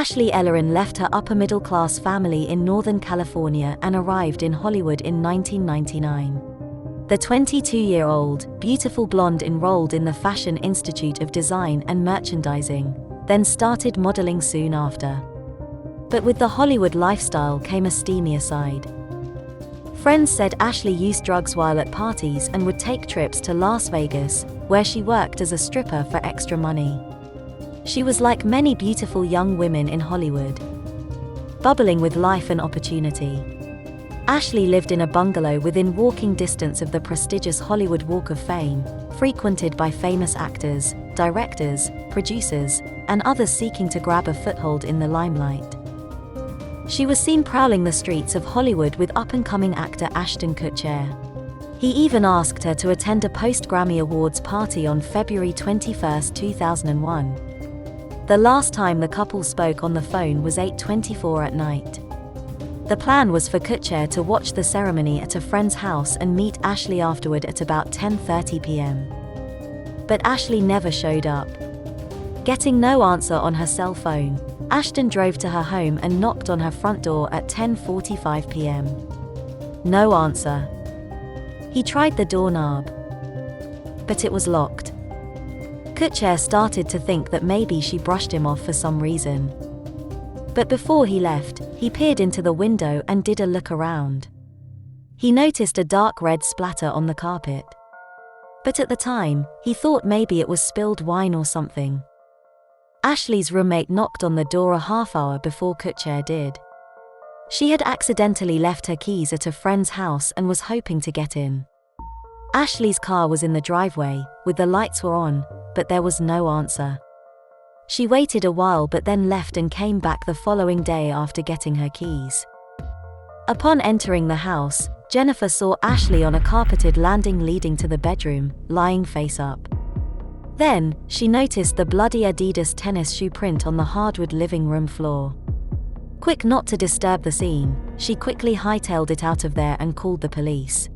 Ashley Ellerin left her upper-middle-class family in Northern California and arrived in Hollywood in 1999. The 22-year-old, beautiful blonde enrolled in the Fashion Institute of Design and Merchandising, then started modeling soon after. But with the Hollywood lifestyle came a steamier side. Friends said Ashley used drugs while at parties and would take trips to Las Vegas, where she worked as a stripper for extra money. She was like many beautiful young women in Hollywood, bubbling with life and opportunity. Ashley lived in a bungalow within walking distance of the prestigious Hollywood Walk of Fame, frequented by famous actors, directors, producers, and others seeking to grab a foothold in the limelight. She was seen prowling the streets of Hollywood with up-and-coming actor Ashton Kutcher. He even asked her to attend a post-Grammy Awards party on February 21, 2001. The last time the couple spoke on the phone was 8:24 at night. The plan was for Kutcher to watch the ceremony at a friend's house and meet Ashley afterward at about 10:30 p.m. But Ashley never showed up. Getting no answer on her cell phone, Ashton drove to her home and knocked on her front door at 10:45 p.m. No answer. He tried the doorknob, but it was locked. Kutcher started to think that maybe she brushed him off for some reason. But before he left, he peered into the window and did a look around. He noticed a dark red splatter on the carpet. But at the time, he thought maybe it was spilled wine or something. Ashley's roommate knocked on the door a half hour before Kutcher did. She had accidentally left her keys at a friend's house and was hoping to get in. Ashley's car was in the driveway, with the lights were on, but there was no answer. She waited a while but then left and came back the following day after getting her keys. Upon entering the house, Jennifer saw Ashley on a carpeted landing leading to the bedroom, lying face up. Then, she noticed the bloody Adidas tennis shoe print on the hardwood living room floor. Quick not to disturb the scene, she quickly hightailed it out of there and called the police.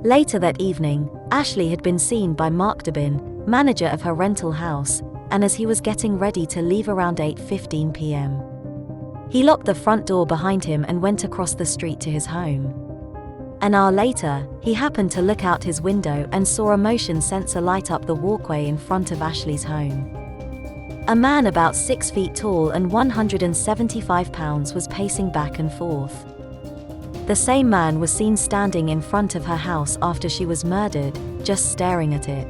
Later that evening, Ashley had been seen by Mark Dubin, manager of her rental house, and as he was getting ready to leave around 8:15 p.m. He locked the front door behind him and went across the street to his home. An hour later, he happened to look out his window and saw a motion sensor light up the walkway in front of Ashley's home. A man about 6 feet tall and 175 pounds was pacing back and forth. The same man was seen standing in front of her house after she was murdered, just staring at it.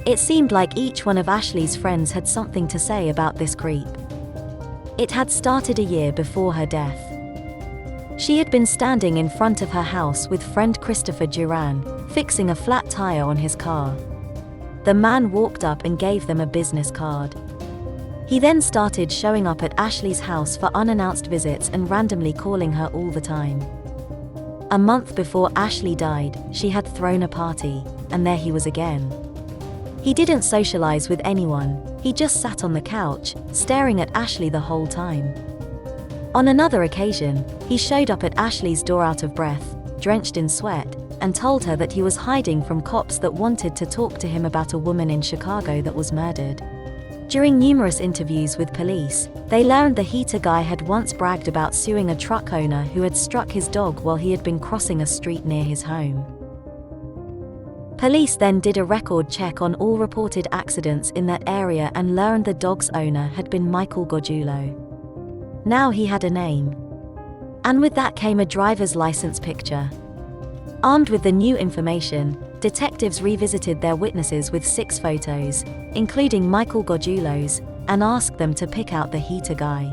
It seemed like each one of Ashley's friends had something to say about this creep. It had started a year before her death. She had been standing in front of her house with friend Christopher Duran, fixing a flat tire on his car. The man walked up and gave them a business card. He then started showing up at Ashley's house for unannounced visits and randomly calling her all the time. A month before Ashley died, she had thrown a party, and there he was again. He didn't socialize with anyone, he just sat on the couch, staring at Ashley the whole time. On another occasion, he showed up at Ashley's door out of breath, drenched in sweat, and told her that he was hiding from cops that wanted to talk to him about a woman in Chicago that was murdered. During numerous interviews with police, they learned the heater guy had once bragged about suing a truck owner who had struck his dog while he had been crossing a street near his home. Police then did a record check on all reported accidents in that area and learned the dog's owner had been Michael Gorgiulo. Now he had a name. And with that came a driver's license picture. Armed with the new information, detectives revisited their witnesses with 6 photos, including Michael Gorgiulo's, and asked them to pick out the heater guy.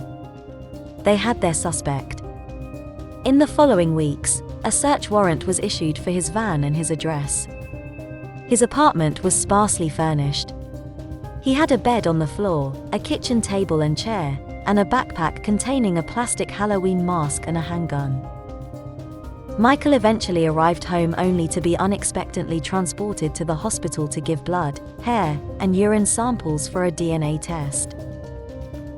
They had their suspect. In the following weeks, a search warrant was issued for his van and his address. His apartment was sparsely furnished. He had a bed on the floor, a kitchen table and chair, and a backpack containing a plastic Halloween mask and a handgun. Michael eventually arrived home only to be unexpectedly transported to the hospital to give blood, hair, and urine samples for a DNA test.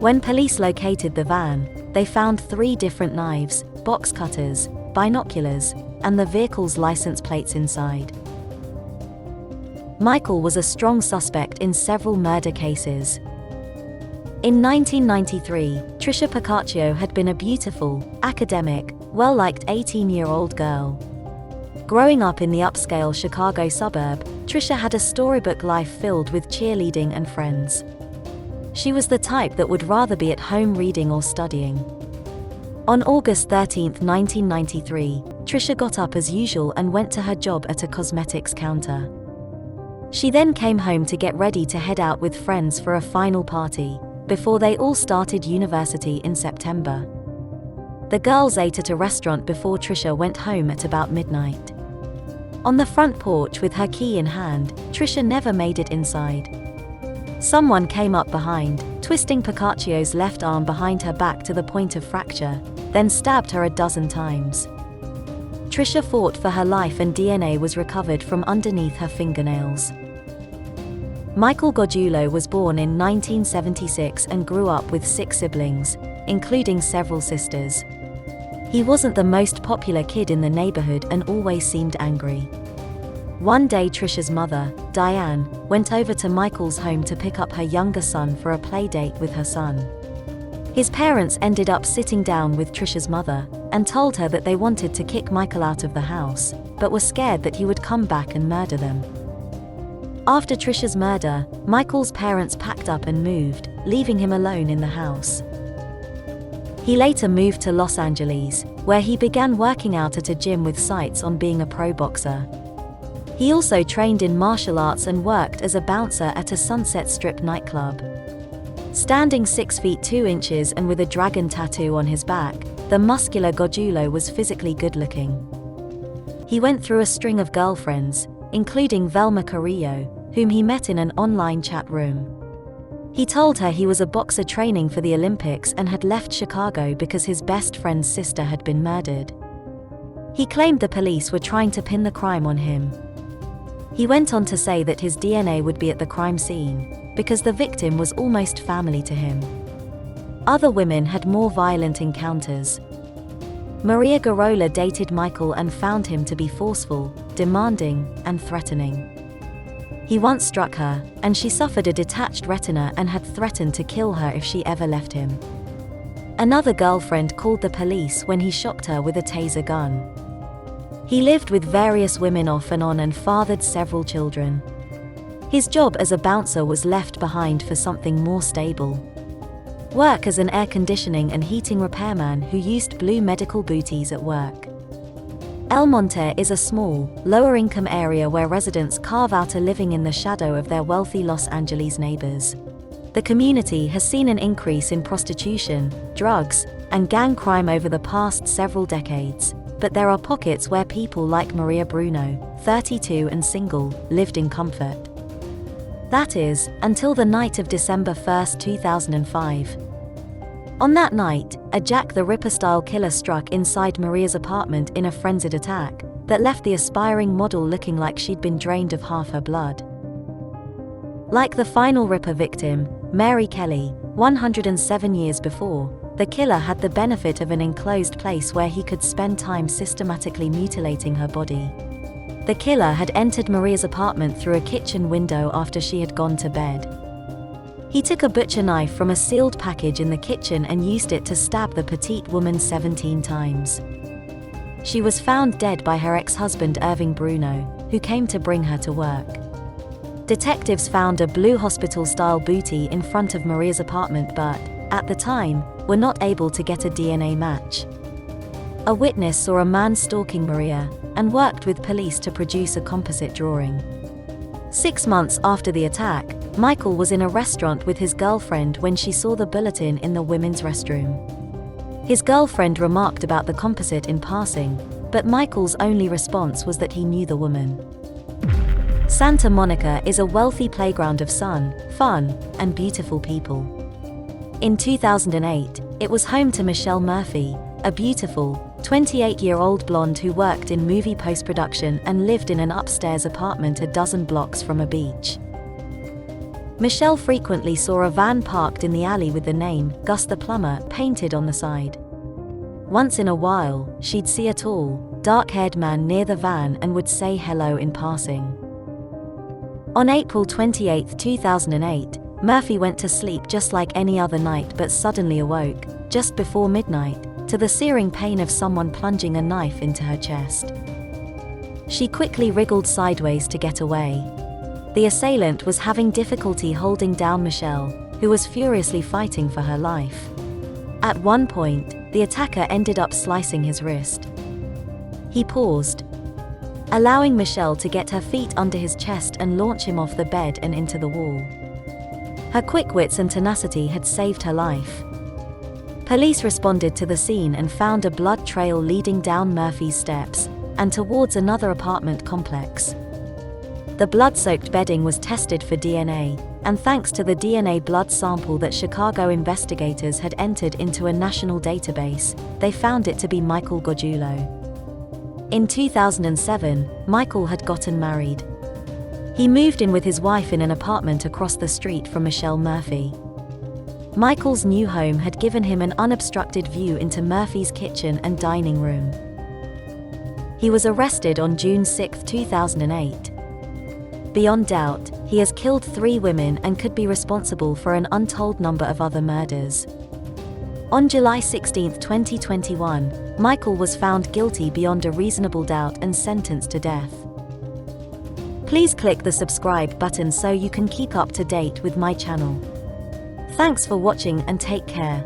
When police located the van, they found 3 different knives, box cutters, binoculars, and the vehicle's license plates inside. Michael was a strong suspect in several murder cases. In 1993, Trisha Picaccio had been a beautiful, academic, well-liked 18-year-old girl. Growing up in the upscale Chicago suburb, Trisha had a storybook life filled with cheerleading and friends. She was the type that would rather be at home reading or studying. On August 13, 1993, Trisha got up as usual and went to her job at a cosmetics counter. She then came home to get ready to head out with friends for a final party, before they all started university in September. The girls ate at a restaurant before Trisha went home at about midnight. On the front porch with her key in hand, Trisha never made it inside. Someone came up behind, twisting Picaccio's left arm behind her back to the point of fracture, then stabbed her a dozen times. Trisha fought for her life and DNA was recovered from underneath her fingernails. Michael Gargiulo was born in 1976 and grew up with 6 siblings, including several sisters. He wasn't the most popular kid in the neighborhood and always seemed angry. One day Trisha's mother, Diane, went over to Michael's home to pick up her younger son for a play date with her son. His parents ended up sitting down with Trisha's mother and told her that they wanted to kick Michael out of the house, but were scared that he would come back and murder them. After Trisha's murder, Michael's parents packed up and moved, leaving him alone in the house. He later moved to Los Angeles, where he began working out at a gym with sights on being a pro boxer. He also trained in martial arts and worked as a bouncer at a Sunset Strip nightclub. Standing 6 feet 2 inches and with a dragon tattoo on his back, the muscular Gargiulo was physically good-looking. He went through a string of girlfriends, including Velma Carrillo, whom he met in an online chat room. He told her he was a boxer training for the Olympics and had left Chicago because his best friend's sister had been murdered. He claimed the police were trying to pin the crime on him. He went on to say that his DNA would be at the crime scene, because the victim was almost family to him. Other women had more violent encounters. Maria Bruno dated Michael and found him to be forceful, demanding, and threatening. He once struck her, and she suffered a detached retina and had threatened to kill her if she ever left him. Another girlfriend called the police when he shocked her with a taser gun. He lived with various women off and on and fathered several children. His job as a bouncer was left behind for something more stable. Work as an air conditioning and heating repairman who used blue medical booties at work. El Monte is a small, lower-income area where residents carve out a living in the shadow of their wealthy Los Angeles neighbors. The community has seen an increase in prostitution, drugs, and gang crime over the past several decades, but there are pockets where people like Maria Bruno, 32 and single, lived in comfort. That is, until the night of December 1, 2005. On that night, a Jack the Ripper-style killer struck inside Maria's apartment in a frenzied attack that left the aspiring model looking like she'd been drained of half her blood. Like the final Ripper victim, Mary Kelly, 107 years before, the killer had the benefit of an enclosed place where he could spend time systematically mutilating her body. The killer had entered Maria's apartment through a kitchen window after she had gone to bed. He took a butcher knife from a sealed package in the kitchen and used it to stab the petite woman 17 times. She was found dead by her ex-husband Irving Bruno, who came to bring her to work. Detectives found a blue hospital-style bootie in front of Maria's apartment but, at the time, were not able to get a DNA match. A witness saw a man stalking Maria, and worked with police to produce a composite drawing. 6 months after the attack, Michael was in a restaurant with his girlfriend when she saw the bulletin in the women's restroom. His girlfriend remarked about the composite in passing, but Michael's only response was that he knew the woman. Santa Monica is a wealthy playground of sun, fun, and beautiful people. In 2008, it was home to Michelle Murphy, a beautiful, 28-year-old blonde who worked in movie post-production and lived in an upstairs apartment a dozen blocks from a beach. Michelle frequently saw a van parked in the alley with the name, Gus the Plumber, painted on the side. Once in a while, she'd see a tall, dark-haired man near the van and would say hello in passing. On April 28, 2008, Murphy went to sleep just like any other night but suddenly awoke, just before midnight, to the searing pain of someone plunging a knife into her chest. She quickly wriggled sideways to get away. The assailant was having difficulty holding down Michelle, who was furiously fighting for her life. At one point, the attacker ended up slicing his wrist. He paused, allowing Michelle to get her feet under his chest and launch him off the bed and into the wall. Her quick wits and tenacity had saved her life. Police responded to the scene and found a blood trail leading down Murphy's steps and towards another apartment complex. The blood-soaked bedding was tested for DNA, and thanks to the DNA blood sample that Chicago investigators had entered into a national database, they found it to be Michael Gargiulo. In 2007, Michael had gotten married. He moved in with his wife in an apartment across the street from Michelle Murphy. Michael's new home had given him an unobstructed view into Murphy's kitchen and dining room. He was arrested on June 6, 2008. Beyond doubt, he has killed 3 women and could be responsible for an untold number of other murders. On July 16, 2021, Michael was found guilty beyond a reasonable doubt and sentenced to death. Please click the subscribe button so you can keep up to date with my channel. Thanks for watching and take care.